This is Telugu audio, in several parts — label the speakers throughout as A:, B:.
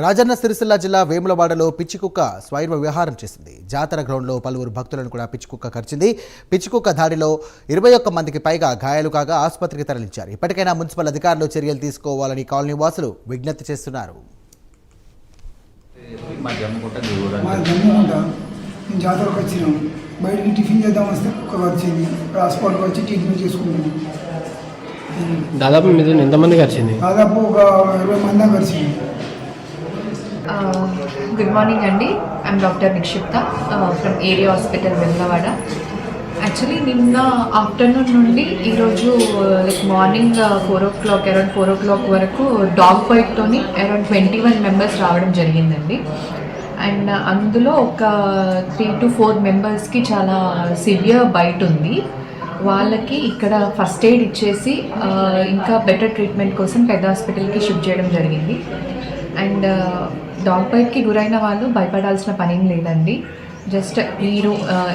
A: రాజన్న సిరిసిల్ల జిల్లా వేములవాడలో పిచ్చికుక్క స్వైర విహారం చేసింది. జాతర గ్రౌండ్లో పలువురు భక్తులను కూడా పిచ్చికుక్క కరిచింది. పిచ్చికుక్క దాడిలో 21 మందికి పైగా గాయాలు కాగా ఆసుపత్రికి తరలించారు. ఇప్పటికైనా మున్సిపల్ అధికారులు చర్యలు తీసుకోవాలని కాలనీ వాసులు విజ్ఞప్తి చేస్తున్నారు.
B: జాతరకు వచ్చినాం, బయటికి టిఫిన్ చేద్దాం వస్తే కుక్క వచ్చింది. హాస్పిటల్కి వచ్చి ట్రీట్మెంట్ చేసుకుంటున్నాం.
C: దాదాపు మీద ఎంతమంది కలిసింది?
B: దాదాపు ఒక 20 మంది కలిసింది.
D: గుడ్ మార్నింగ్ అండి. I'm doctor నిక్షిప్త from area hospital Vemulawada. Actually నిన్న ఆఫ్టర్నూన్ నుండి ఈరోజు మార్నింగ్ 4 o'clock అరౌండ్ 4 o'clock వరకు డాగ్ బైట్తోని అరౌండ్ 21 మెంబర్స్ రావడం జరిగిందండి. అండ్ అందులో ఒక 3 to 4 మెంబర్స్కి చాలా సివియర్ బైట్ ఉంది. వాళ్ళకి ఇక్కడ ఫస్ట్ ఎయిడ్ ఇచ్చేసి ఇంకా బెటర్ ట్రీట్మెంట్ కోసం పెద్ద హాస్పిటల్కి షిఫ్ట్ చేయడం జరిగింది. అండ్ డాగ్ బైట్కి గురైన వాళ్ళు భయపడాల్సిన పని ఏం లేదండి. జస్ట్ మీరు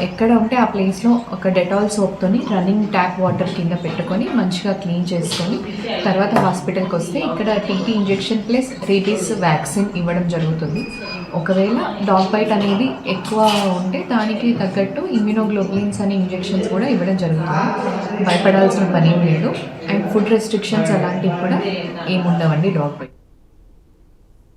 D: ఎక్కడ ఉంటే ఆ ప్లేస్లో ఒక డెటాల్ సోప్తోని రన్నింగ్ ట్యాప్ వాటర్ కింద పెట్టుకొని మంచిగా క్లీన్ చేసుకొని తర్వాత హాస్పిటల్కి వస్తే ఇక్కడ TT injection plus rabies vaccine ఇవ్వడం జరుగుతుంది. ఒకవేళ డాగ్ బైట్ అనేది ఎక్కువ ఉంటే దానికి తగ్గట్టు ఇమ్యూనోగ్లోబులిన్స్ అనే ఇంజెక్షన్స్ కూడా ఇవ్వడం జరుగుతుంది. భయపడాల్సిన పని ఏం లేదు. అండ్ ఫుడ్ రెస్ట్రిక్షన్స్ అలాంటివి కూడా ఏముండవండి డాగ్ బైట్.